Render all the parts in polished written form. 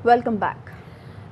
Welcome back.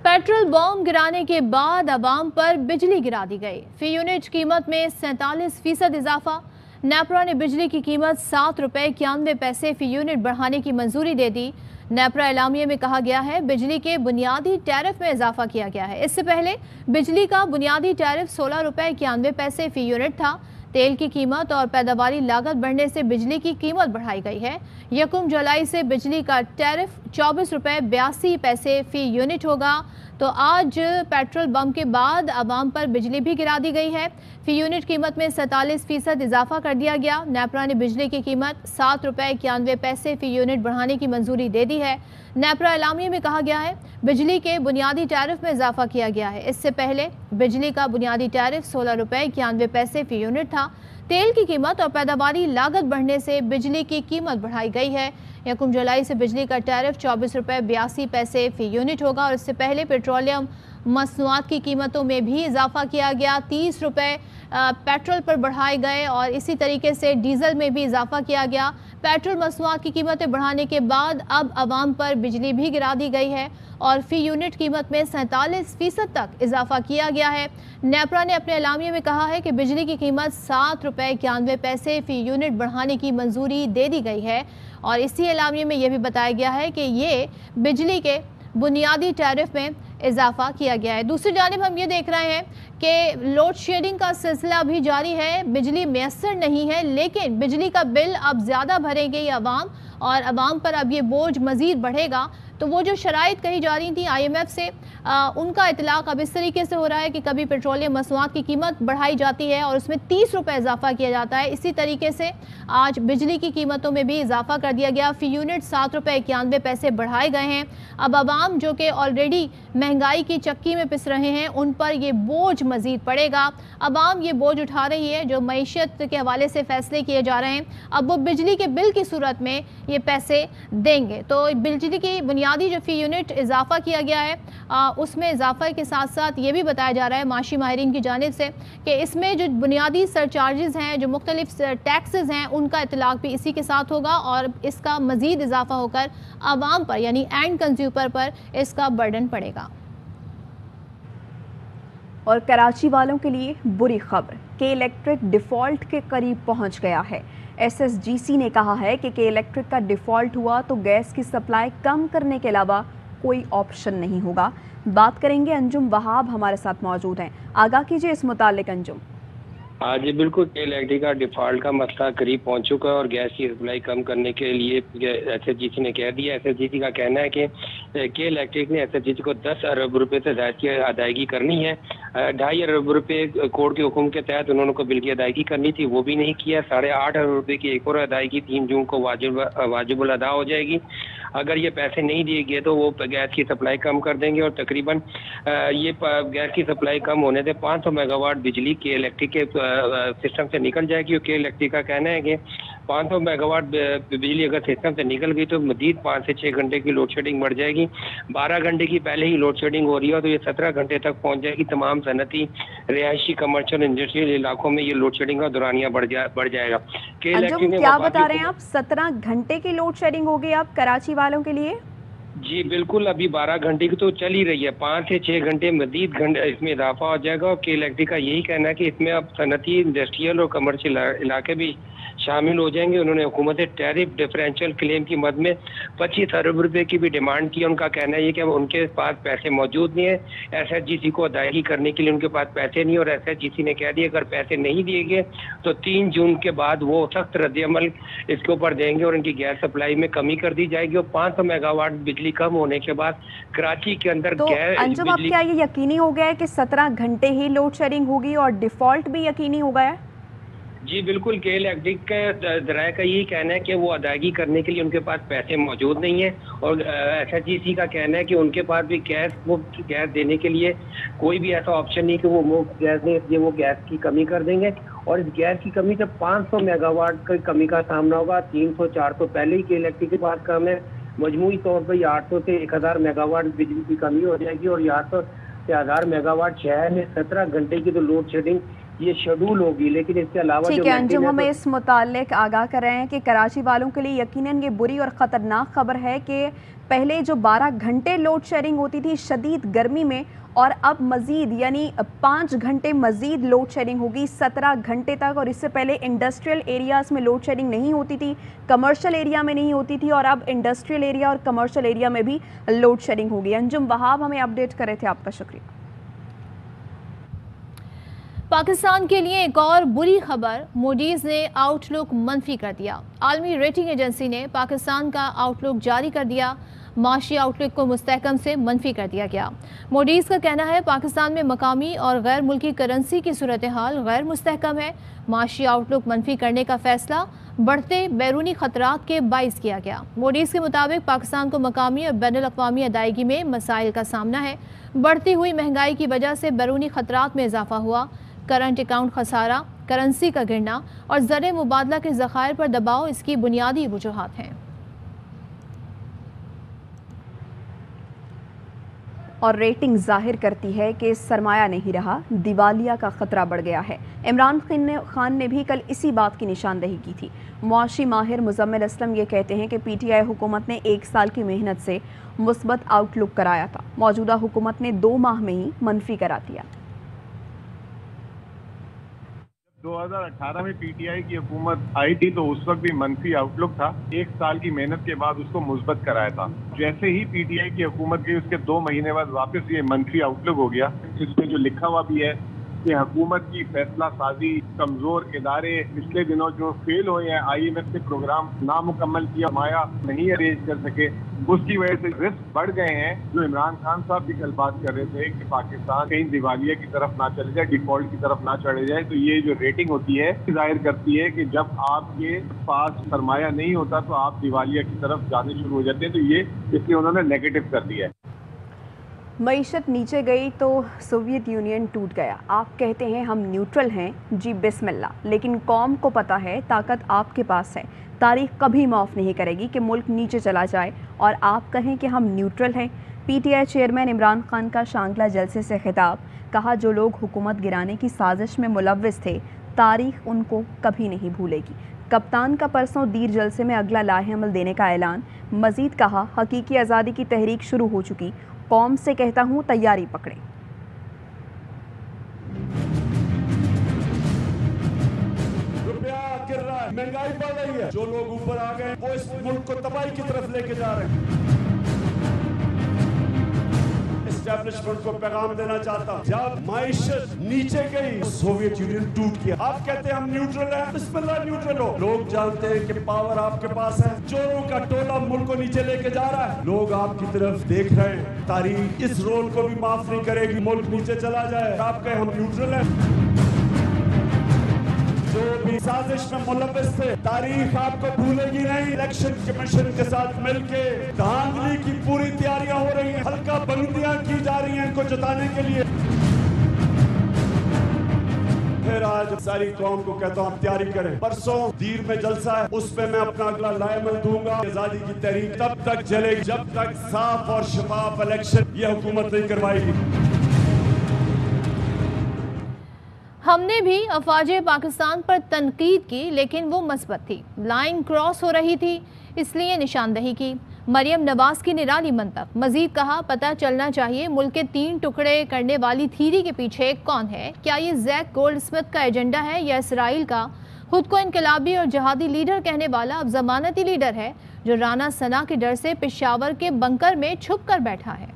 Petrol bomb गिराने के बाद आवाम पर बिजली गिरा दी गई। फी यूनिट कीमत में 47% इजाफा। नेपरा ने बिजली की कीमत ₹7.91 फी यूनिट बढ़ाने की मंजूरी दे दी। नेपरा एलामिये में कहा गया है बिजली के बुनियादी टैरिफ में इजाफा किया गया है। इससे पहले बिजली का बुनियादी टैरिफ ₹16.91 फी यूनिट था। तेल की कीमत और पैदावारी लागत बढ़ने से बिजली की कीमत बढ़ाई गई है। 1 जुलाई से बिजली का टैरिफ ₹24.82 फी यूनिट होगा। तो आज पेट्रोल बम के बाद आवाम पर बिजली भी गिरा दी गई है। फी यूनिट कीमत में 47% इजाफा कर दिया गया। नेपरा ने बिजली की कीमत ₹7.91 फी यूनिट बढ़ाने की मंजूरी दे दी है। नेपरा एलामिये में कहा गया है बिजली के बुनियादी टैरिफ में इजाफा किया गया है। इससे पहले बिजली का बुनियादी टैरिफ ₹16.91 फी यूनिट था। तेल की कीमत और पैदावारी लागत बढ़ने से बिजली की कीमत बढ़ाई गई है। 1 जुलाई से बिजली का टैरिफ ₹24.82 फी यूनिट होगा और इससे पहले पेट्रोलियम मसनूआत की कीमतों में भी इजाफा किया गया। ₹30 पेट्रोल पर बढ़ाए गए और इसी तरीके से डीजल में भी इजाफा किया गया। पेट्रोल मसनूआत की कीमतें बढ़ाने के बाद अब आवाम पर बिजली भी गिरा दी गई है और फी यूनिट कीमत में 47% तक इजाफा किया गया है। नेपरा ने अपने एलामिये में कहा है कि बिजली की कीमत ₹7.91 फी यूनिट बढ़ाने की मंजूरी दे दी गई है और इसी एलामिये में यह भी बताया गया है कि ये बिजली के बुनियादी टैरिफ में इजाफा किया गया है। दूसरी जानिब हम ये देख रहे हैं कि लोड शेडिंग का सिलसिला भी जारी है। बिजली मैसर नहीं है लेकिन बिजली का बिल अब ज़्यादा भरेंगे ये अवाम और अवाम पर अब ये बोझ मज़ीद बढ़ेगा। तो वो जो शराइत कही जा रही थी IMF से उनका इतलाक़ अब इस तरीके से हो रहा है कि कभी पेट्रोलियम मसनूआत की कीमत बढ़ाई जाती है और उसमें ₹30 इजाफा किया जाता है। इसी तरीके से आज बिजली की कीमतों में भी इजाफा कर दिया गया। फ़ी यूनिट ₹7.91 बढ़ाए गए हैं। अब आवाम जो कि ऑलरेडी महंगाई की चक्की में पिस रहे हैं उन पर ये बोझ मज़ीद पड़ेगा। आवाम ये बोझ उठा रही है जो मईशत के हवाले से फ़ैसले किए जा रहे हैं। अब वो बिजली के बिल की सूरत में ये पैसे देंगे। तो बिजली की बुनियादी जो फ़ी यूनिट इजाफा किया गया है उसमें इजाफा के साथ साथ ये भी बताया जा रहा है माशी माहिरीन की जानिब से कि इसमें जो बुनियादी सरचार्जेस हैं जो मुख्तलिफ टैक्सेस हैं उनका इतलाक़ भी इसी के साथ होगा और इसका मज़ीद इजाफा होकर आवाम पर यानी एंड कंज्यूमर पर इसका बर्डन पड़ेगा। और कराची वालों के लिए बुरी खबर, के इलेक्ट्रिक डिफ़ॉल्ट के करीब पहुंच गया है। SSGC ने कहा है कि के इलेक्ट्रिक का डिफ़ॉल्ट हुआ तो गैस की सप्लाई कम करने के अलावा कोई ऑप्शन नहीं होगा। बात करेंगे, अंजुम वहाब हमारे साथ मौजूद हैं। आगाह कीजिए इस मुतालिक अंजुम। हाँ जी बिल्कुल, के इलेक्ट्रिक का डिफ़ॉल्ट का मसला करीब पहुंच चुका है और गैस की सप्लाई कम करने के लिए SSGC ने कह दिया। SSGC का कहना है कि के इलेक्ट्रिक ने SSGC को 10 अरब रुपए से ज़्यादा की अदायगी करनी है। 2.5 अरब रुपए कोर्ट के हुक्म के तहत उन्होंने को बिल की अदायगी करनी थी, वो भी नहीं किया। 8.5 अरब रुपए की एक और अदायगी 3 जून को वाजिबुल अदा हो जाएगी। अगर ये पैसे नहीं दिए गए तो वो गैस की सप्लाई कम कर देंगे और तकरीबन ये गैस की सप्लाई कम होने से 500 मेगावाट बिजली के इलेक्ट्रिक के सिस्टम से निकल जाएगी। और के इलेक्ट्रिक का कहना है कि 500 मेगावाट बिजली अगर सिस्टम से निकल गई तो मजीद 5 से 6 घंटे की लोड शेडिंग बढ़ जाएगी। 12 घंटे की पहले ही लोड शेडिंग हो रही है तो ये 17 घंटे तक पहुंच जाएगी। तमाम सनती, रिहायशी, कमर्शियल, इंडस्ट्रियल इलाकों में ये लोड शेडिंग का दौरानिया बढ़ जाएगा। के इलेक्ट्रिक ने क्या बता रहे हैं आप, 17 घंटे की लोड शेडिंग होगी अब कराची वालों के लिए? जी बिल्कुल, अभी 12 घंटे की तो चल ही रही है, 5 से 6 घंटे मजीद घंटे इसमें इजाफा हो जाएगा। और के इलेक्ट्रिक का यही कहना है कि इसमें अब सनती, इंडस्ट्रियल और कमर्शियल इलाके भी शामिल हो जाएंगे। उन्होंने हुकूमत से टैरिफ डिफरेंशियल क्लेम की मद में 25 अरब रुपए की भी डिमांड की। उनका कहना है ये कि उनके पास पैसे मौजूद नहीं है, SSGC को अदायगी करने के लिए उनके पास पैसे नहीं। और SSGC ने कह दिया अगर पैसे नहीं दिए गए तो 3 जून के बाद वो सख्त रद्द-ए-अमल इसके ऊपर देंगे और इनकी गैस सप्लाई में कमी कर दी जाएगी। और 500 मेगावाट बिजली कम होने के बाद कराची के अंदर तो अंजुम, अब क्या ये यकीनी हो गया है कि 17 घंटे ही लोड शेडिंग होगी और डिफॉल्ट भी यकीनी हो गया है? जी बिल्कुल, के इलेक्ट्रिक का जराये का यही कहना है कि वो अदायगी करने के लिए उनके पास पैसे मौजूद नहीं है। और SSGC का कहना है कि उनके पास भी मुफ्त गैस देने के लिए कोई भी ऐसा ऑप्शन नहीं कि वो मुफ्त गैस दें, इसलिए वो गैस की कमी कर देंगे। और इस गैस की कमी से 500 मेगावाट की कमी का सामना होगा। 300-400 पहले ही के इलेक्ट्रिक के पास कम है। मजमूई तौर पर 800 से 1000 मेगावाट बिजली की कमी हो जाएगी और 800 से 1000 मेगावाट शहर में 17 घंटे की तो लोड शेडिंग ये शेड्यूल होगी, लेकिन इसके अलावा ठीक है अंजुम, हमें इस मुतालिक आगाह कर रहे हैं कि कराची वालों के लिए यकीनन ये बुरी और ख़तरनाक खबर है कि पहले जो 12 घंटे लोड शेडिंग होती थी शदीद गर्मी में, और अब मज़ीद यानी 5 घंटे मज़ीद लोड शेडिंग होगी 17 घंटे तक। और इससे पहले इंडस्ट्रियल एरियाज़ में लोड शेडिंग नहीं होती थी, कमर्शियल एरिया में नहीं होती थी, और अब इंडस्ट्रियल एरिया और कमर्शियल एरिया में भी लोड शेडिंग होगी। अंजुम वहाब हमें अपडेट कर रहे थे, आपका शुक्रिया। पाकिस्तान के लिए एक और बुरी खबर, मूडीज ने आउटलुक मनफी कर दिया। आलमी रेटिंग एजेंसी ने पाकिस्तान का आउटलुक जारी कर दिया। माशी आउटलुक को मुस्तहकम से मनफी कर दिया गया। मूडीज का कहना है पाकिस्तान में मकामी और गैर मुल्की करेंसी की सूरत हाल गैर मुस्तहकम है। माशी आउटलुक मनफी करने का फैसला बढ़ते बैरूनी खतरात के बाइस किया गया। मूडीज के मुताबिक पाकिस्तान को मकामी और बैनुल अक़वामी अदायगी में मसाइल का सामना है। बढ़ती हुई महंगाई की वजह से बैरूनी खतरात में इजाफा हुआ। करंट अकाउंट खसारा, करेंसी का गिरना और ज़र मुबादला के ज़खायर पर दबाव इसकी बुनियादी वजूहात हैं। और रेटिंग जाहिर करती है कि सरमाया नहीं रहा, दिवालिया का खतरा बढ़ गया है। इमरान खान ने भी कल इसी बात की निशानदही की थी। मुआशी माहिर मुजम्मिल असलम ये कहते हैं कि पीटीआई हुकूमत ने 1 साल की मेहनत से मुस्बत आउटलुक कराया था, मौजूदा हुकूमत ने 2 माह में ही मनफी करा दिया। 2018 में पीटीआई की हुकूमत आई थी तो उस वक्त भी मनफी आउटलुक था। 1 साल की मेहनत के बाद उसको मुस्बत कराया था। जैसे ही पीटीआई की हुकूमत गई उसके 2 महीने बाद वापस ये मनफी आउटलुक हो गया। इसमें जो लिखा हुआ भी है कि हुकूमत की फैसला साजी, कमजोर इदारे पिछले दिनों जो फेल हुए हैं, IMF से प्रोग्राम नामुकम्मल किया, माया नहीं अरेंज कर सके, उसकी वजह से रिस्क बढ़ गए हैं। जो इमरान खान साहब भी कल बात कर रहे थे कि पाकिस्तान कहीं दिवालिया की तरफ ना चले जाए, डिफॉल्ट की तरफ ना चले जाए, तो ये जो रेटिंग होती है जाहिर करती है कि जब आपके पास सरमाया नहीं होता तो आप दिवालिया की तरफ जाने शुरू हो जाते हैं। तो ये इसलिए उन्होंने नेगेटिव कर दिया है। मईशत नीचे गई तो सोवियत यूनियन टूट गया। आप कहते हैं हम न्यूट्रल हैं, जी बिस्मिल्लाह, लेकिन कौम को पता है ताकत आपके पास है। तारीख कभी माफ़ नहीं करेगी कि मुल्क नीचे चला जाए और आप कहें कि हम न्यूट्रल हैं। पीटीआई चेयरमैन इमरान खान का शांगला जलसे से खिताब, कहा जो लोग हुकूमत गिराने की साजिश में मुलव्विस थे तारीख उनको कभी नहीं भूलेगी। कप्तान का परसों दीर जलसे में अगला लाहेअमल देने का ऐलान। मजीद कहा हकीकी आज़ादी की तहरीक शुरू हो चुकी, कौम से कहता हूँ तैयारी पकड़े। रुपया गिर रहा है, महंगाई बढ़ रही है, जो लोग ऊपर आ गए वो इस मुल्क को तबाही की तरफ लेके जा रहे हैं। एस्टैब्लिशमेंट को पैगाम देना चाहता हूं, जब माइशत नीचे गई सोवियत यूनियन टूट गया। आप कहते हैं हम न्यूट्रल हैं, बिस्मिल्लाह न्यूट्रल हो। लोग जानते हैं कि पावर आपके पास है, चोरों का टोला मुल्क को नीचे लेके जा रहा है, लोग आपकी तरफ देख रहे हैं। तारीख इस रोल को भी माफ नहीं करेगी, मुल्क नीचे चला जाए। आप कहें हम न्यूट्रल हैं, जो भी साजिश में मुलव्विस थे तारीख आपको भूलेगी नहीं। इलेक्शन कमीशन के साथ मिलके धांधली की पूरी तैयारियां हो रही हैं, हल्का बंदियां की जा रही हैं इनको जताने के लिए। फिर आज सारी कौम को कहता हूं आप तैयारी करें, परसों दीर में जलसा है, उसमें मैं अपना अगला लाएमल दूंगा। आजादी की तहरीक तब तक चलेगी जब तक साफ और शफाफ इलेक्शन ये हुकूमत नहीं करवाएगी। हमने भी अफवाज पाकिस्तान पर तनकीद की, लेकिन वो मस्बत थी। लाइन क्रॉस हो रही थी, इसलिए निशानदही की। मरियम नवाज की निराली मंतक। मजीद कहा पता चलना चाहिए मुल्क के 3 टुकड़े करने वाली थीरी के पीछे कौन है। क्या ये जैक गोल्डस्मिथ का एजेंडा है या इसराइल का? खुद को इनकलाबी और जहादी लीडर कहने वाला अब जमानती लीडर है जो राना सना के डर से पेशावर के बंकर में छुप कर बैठा है।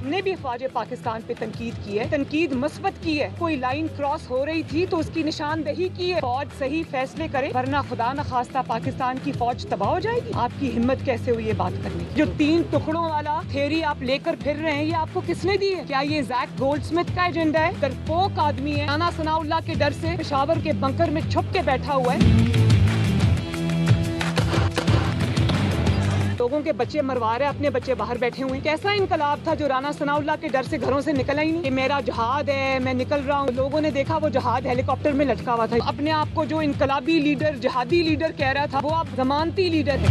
ने भी फ़ौज पाकिस्तान पे तनकीद की है, तनकीद मस्बत की है। कोई लाइन क्रॉस हो रही थी तो उसकी निशानदही की है। फौज सही फैसले करे वरना खुदा न खास्ता पाकिस्तान की फौज तबाह हो जाएगी। आपकी हिम्मत कैसे हुई ये बात करने? जो 3 टुकड़ों वाला थ्योरी आप लेकर फिर रहे हैं, ये आपको किसने दी है? क्या ये जैक गोल्डस्मिथ का एजेंडा है? डरपोक आदमी है, राना सनाउल्लाह के डर से पेशावर के बंकर में छुप के बैठा हुआ है। लोगों के बच्चे मरवा रहे, अपने बच्चे बाहर बैठे हुए। कैसा इनकलाब था जो राना सनाउल्लाह के डर से घरों से निकला ही नहीं? मेरा जहाद है, मैं निकल रहा हूँ। लोगों ने देखा वो जहाद हेलीकॉप्टर में लटका हुआ था। अपने आप को जो इनकलाबी लीडर, जहादी लीडर कह रहा था, वो अब जमानती लीडर है।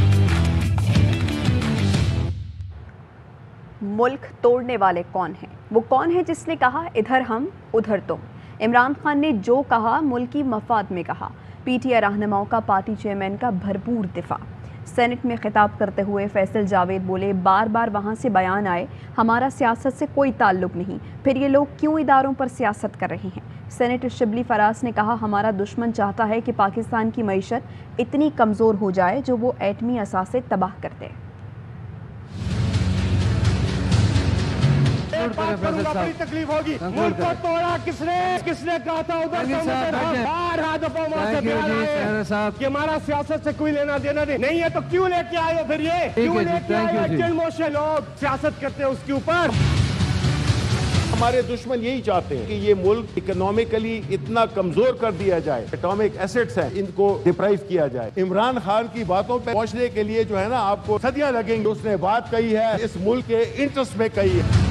मुल्क तोड़ने वाले कौन हैं? वो कौन है जिसने कहा इधर हम उधर तुम? इमरान खान ने जो कहा मुल्की मफाद में कहा। पीटीआई रहनुमाओं का पार्टी चेयरमैन का भरपूर दिफा। सेनेट में खिताब करते हुए फैसल जावेद बोले, बार बार वहाँ से बयान आए हमारा सियासत से कोई ताल्लुक नहीं, फिर ये लोग क्यों इदारों पर सियासत कर रहे हैं? सेनेटर शिबली फराज ने कहा, हमारा दुश्मन चाहता है कि पाकिस्तान की मईशत इतनी कमज़ोर हो जाए जो वो एटमी असासे तबाह कर दे। बड़ी तकलीफ होगी। मुल्क को तोड़ा किसने कहा था उधर कि हमारा सियासत से कोई लेना देना नहीं है, तो क्यों लेके आए हो फिर? ये क्यों लेके आए? मोशन लोग सियासत करते हैं उसके ऊपर। हमारे दुश्मन यही चाहते हैं कि ये मुल्क इकोनॉमिकली इतना कमजोर कर दिया जाए, एटॉमिक एसेट्स हैं इनको डिप्राइव किया जाए। इमरान खान की बातों पे पहुंचने के लिए जो है ना आपको सदियां लगेंगी। उसने बात कही है, इस मुल्क के इंटरेस्ट में कही है।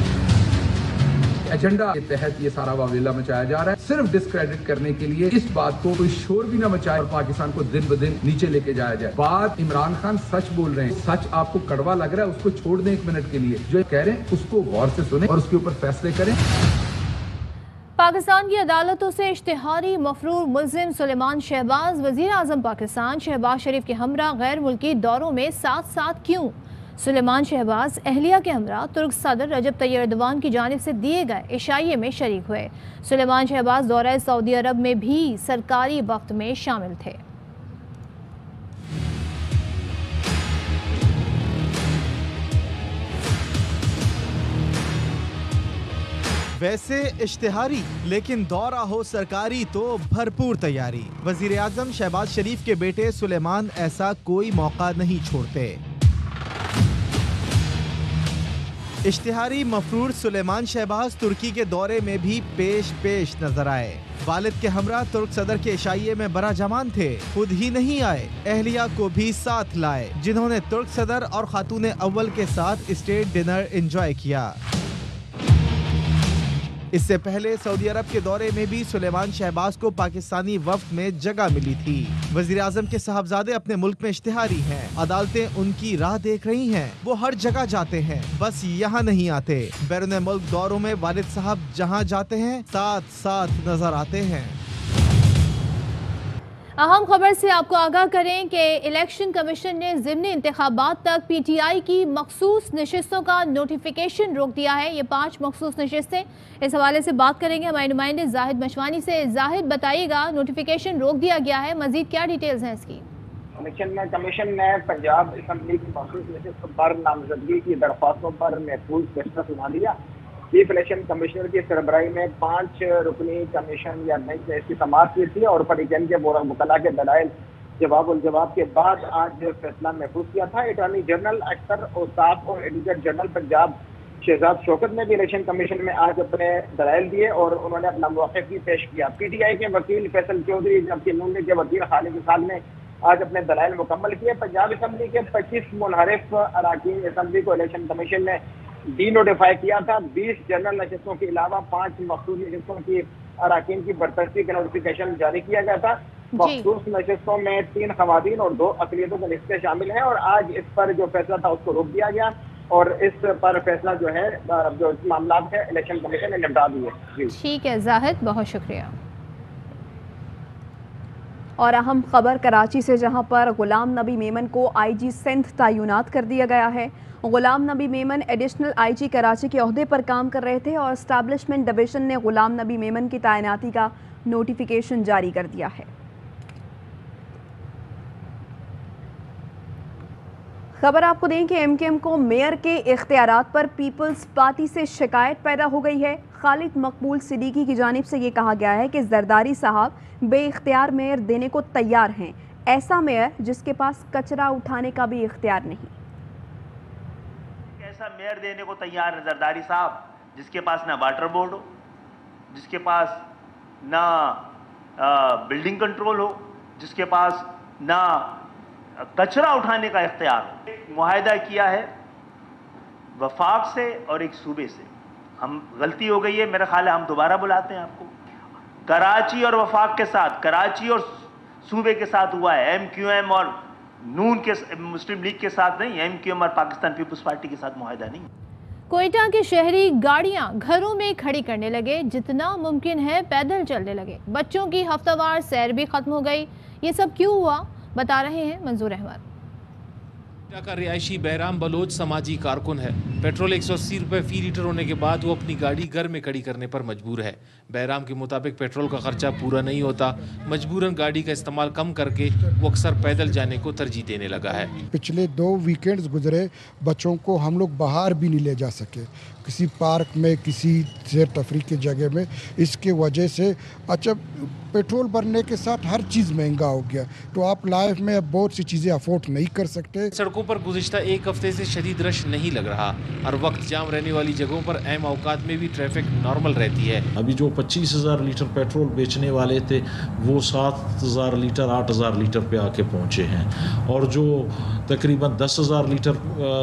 एजेंडा के तहत ये सारा वावेला मचाया जा रहा है, सिर्फ डिस्क्रेडिट करने के लिए। इस बात को कोई शोर भी ना मचाए और पाकिस्तान को दिन ब दिन नीचे लेके जाया जाए। बात इमरान खान सच बोल रहे हैं, सच आपको कड़वा लग रहा है उसको छोड़ दें एक मिनट के लिए। जो कह रहे हैं उसको गौर से सुने और उसके ऊपर फैसले करें। पाकिस्तान की अदालतों से इश्तिहारी मफरूर मुल्जिम सुलेमान शहबाज वजीर आजम पाकिस्तान शहबाज शरीफ के हमरा गैर मुल्की दौरों में साथ साथ क्यों? सुलेमान शहबाज अहलिया के हमरा तुर्क सदर रजब तैयब एर्दोगान की जानिब से दिए गए इशाइये में शरीक हुए। सुलेमान शहबाज दौरा सऊदी अरब में भी सरकारी वक्त में शामिल थे। वैसे इश्तिहारी, लेकिन दौरा हो सरकारी तो भरपूर तैयारी। वजीर आजम शहबाज शरीफ के बेटे सुलेमान ऐसा कोई मौका नहीं छोड़ते। इश्तिहारी मफरूर सुलेमान शहबाज तुर्की के दौरे में भी पेश नजर आए। वालिद के हमरा तुर्क सदर के इशाइये में बरा जमान थे, खुद ही नहीं आए, अहलिया को भी साथ लाए, जिन्होंने तुर्क सदर और खातून अव्वल के साथ स्टेट डिनर एंजॉय किया। इससे पहले सऊदी अरब के दौरे में भी सुलेमान शहबाज को पाकिस्तानी वफ्द में जगह मिली थी। वजीर आजम के साहबजादे अपने मुल्क में इश्तिहारी हैं, अदालतें उनकी राह देख रही हैं, वो हर जगह जाते हैं, बस यहाँ नहीं आते। बैरून मुल्क दौरों में वालिद साहब जहाँ जाते हैं साथ साथ नजर आते हैं। अहम खबर से आपको आगाह करें कि इलेक्शन कमीशन ने ज़िमनी इंतखाबात तक पीटीआई की मखसूस नशिस्तों का नोटिफिकेशन रोक दिया है। ये 5 मखसूस नशिस्तें, इस हवाले से बात करेंगे हमारे नुमाइंदे जाहिद मशवानी से। जाहिद, बताइएगा, नोटिफिकेशन रोक दिया गया है, मजीद क्या डिटेल्स हैं इसकी? कमीशन ने पंजाब असम्बली की मखसूस नशिस्त पर नामजदगी की दरख्वास्तों पर महफूज फैसला सुना दिया। चीफ इलेक्शन कमिश्नर की सरबराही में 5 रुकनी कमीशन या बेंच ने इसकी समाअत की थी और फरीकैन के मुकल्ला के दलाइल जवाब के बाद आज फैसला महफूज किया था। अटॉर्नी जनरल अख्तर औसाफ और एडिटर जनरल पंजाब शहजाद शौकत ने भी इलेक्शन कमीशन में आज अपने दलाइल दिए और उन्होंने अपना मौक़िफ़ भी पेश किया। पीटीआई के वकील फैसल चौधरी जबकि नून लीग के वकील खालिद खान ने आज अपने दलाइल मुकम्मल किए। पंजाब असम्बली के 25 मुनहरिफ अराकीन असम्बली को इलेक्शन कमीशन ने डी नोटिफाई किया था। 20 जनरल नशिस्तों के अलावा 5 मखसूस नशिस्तों की अराकीन की बरतरफी का नोटिफिकेशन जारी किया गया था। मखसूस नशिस्तों में 3 खवातीन और 2 अक़लियतों के रिश्ते शामिल हैं और आज इस पर जो फैसला था उसको रोक दिया गया और इस पर फैसला जो है जो मामला है इलेक्शन कमीशन ने निपटा दिए। ठीक है जाहिद, बहुत शुक्रिया। और अहम खबर कराची से, जहां पर गुलाम नबी मेमन को आईजी सिंध तैनात कर दिया गया है। गुलाम नबी मेमन एडिशनल आईजी कराची के ओहदे पर काम कर रहे थे और एस्टैब्लिशमेंट डिवीज़न ने गुलाम नबी मेमन की तैनाती का नोटिफिकेशन जारी कर दिया है। खबर आपको दें कि एमकेएम को मेयर के इख्तियारात पर पीपल्स पार्टी से शिकायत पैदा हो गई है। खालिद मकबूल सिद्दीकी की जानिब से ये कहा गया है कि जरदारी साहब बेइख्तियार मेयर देने को तैयार हैं, ऐसा मेयर जिसके पास कचरा उठाने का भी इख्तियार नहीं। ऐसा मेयर देने को तैयार है जरदारी साहब जिसके पास ना वाटर बोर्ड हो, जिसके पास ना बिल्डिंग कंट्रोल हो, जिसके पास ना कचरा उठाने का इख्तियार हो। मुआहदा किया है वफाक से और एक सूबे से, हम गलती हो गई है, मेरा ख्याल है हम दोबारा बुलाते हैं आपको। कराची और वफाक के साथ, कराची और सूबे के साथ हुआ है, एमक्यूएम और नून के मुस्लिम लीग के साथ नहीं, एमक्यूएम और पाकिस्तान पीपल्स पार्टी के साथ मुआहदा नहीं। कोयटा के शहरी गाड़ियां घरों में खड़ी करने लगे, जितना मुमकिन है पैदल चलने लगे। बच्चों की हफ्तावार सैर भी खत्म हो गई। ये सब क्यों हुआ, बता रहे हैं मंजूर अहमद। का रिहायशी बहराम बलोच समाजी कारकुन है। पेट्रोल 180 रुपए फी लीटर होने के बाद वो अपनी गाड़ी घर में खड़ी करने पर मजबूर है। बहराम के मुताबिक पेट्रोल का खर्चा पूरा नहीं होता, मजबूरन गाड़ी का इस्तेमाल कम करके वो अक्सर पैदल जाने को तरजीह देने लगा है। पिछले 2 वीकेंड्स गुजरे, बच्चों को हम लोग बाहर भी नहीं ले जा सके, किसी पार्क में, किसी सैर तफरीह की जगह में। इसके वजह से अच्छा पेट्रोल भरने के साथ हर चीज़ महंगा हो गया, तो आप लाइफ में अब बहुत सी चीज़ें अफोर्ड नहीं कर सकते। सड़कों पर गुज़िश्ता 1 हफ्ते से शदीद रश नहीं लग रहा। हर वक्त जाम रहने वाली जगहों पर अहम औकात में भी ट्रैफिक नॉर्मल रहती है। अभी जो 25,000 लीटर पेट्रोल बेचने वाले थे वो 7,000 लीटर 8,000 लीटर पे आके पहुंचे हैं, और जो तकरीबन 10,000 लीटर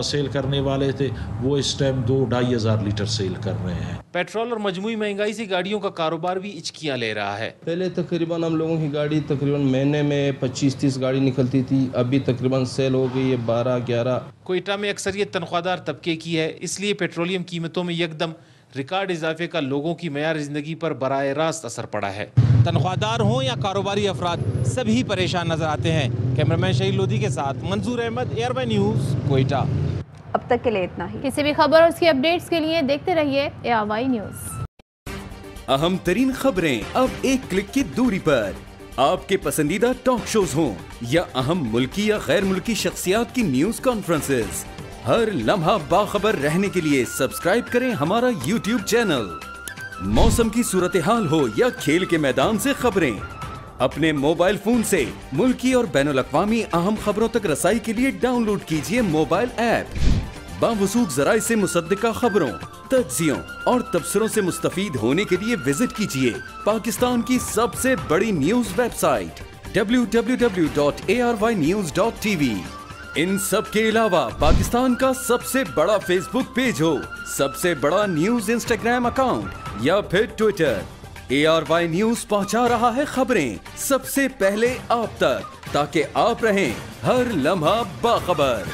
सेल करने वाले थे वो इस टाइम 2-2,500 लीटर सेल कर रहे हैं। पेट्रोल और मजमूई महंगाई से गाड़ियों का कारोबार भी इचकियां ले रहा है। पहले तकरीबन हम लोगों की गाड़ी तकरीबन महीने में 25-30 गाड़ी निकलती थी, अभी तकरीबन सेल हो गई है 12-11। कोयटा में अक्सरियत तनख्वाहदार तबके की है, इसलिए पेट्रोलियम कीमतों में यकदम रिकॉर्ड इजाफे का लोगों की मयार जिंदगी पर बराह रास्त असर पड़ा है। तनख्वाहदार हों या कारोबारी अफराद, सभी परेशान नजर आते हैं। कैमरामैन शहीद लोधी के साथ मंजूर अहमद, ARY न्यूज़, कोयटा। अब तक के लिए इतना ही। किसी भी खबर और उसकी अपडेट्स के लिए देखते रहिए ARY न्यूज़। अहम तरीन खबरें अब एक क्लिक की दूरी पर। आपके पसंदीदा टॉक शोज हों या अहम मुल्की या गैर मुल्की शख्सियात की न्यूज कॉन्फ्रेंसेस, हर लम्हा बाखबर रहने के लिए सब्सक्राइब करें हमारा YouTube चैनल। मौसम की सूरत हाल हो या खेल के मैदान से खबरें, अपने मोबाइल फोन से मुल्की और बैनुल अक़वामी अहम खबरों तक रसाई के लिए डाउनलोड कीजिए मोबाइल ऐप। बावसूख ज़राए से मुसद्दिका खबरों, तज्ज़ियों और तबसरों से मुस्तफ़ीद होने के लिए विजिट कीजिए पाकिस्तान की सबसे बड़ी न्यूज वेबसाइट www.arYnews.tv। इन सब के अलावा पाकिस्तान का सबसे बड़ा फेसबुक पेज हो, सबसे बड़ा न्यूज इंस्टाग्राम अकाउंट या फिर ट्विटर, ARY न्यूज पहुंचा रहा है खबरें सबसे पहले आप तक, ताकि आप रहें हर लम्हा बाखबर।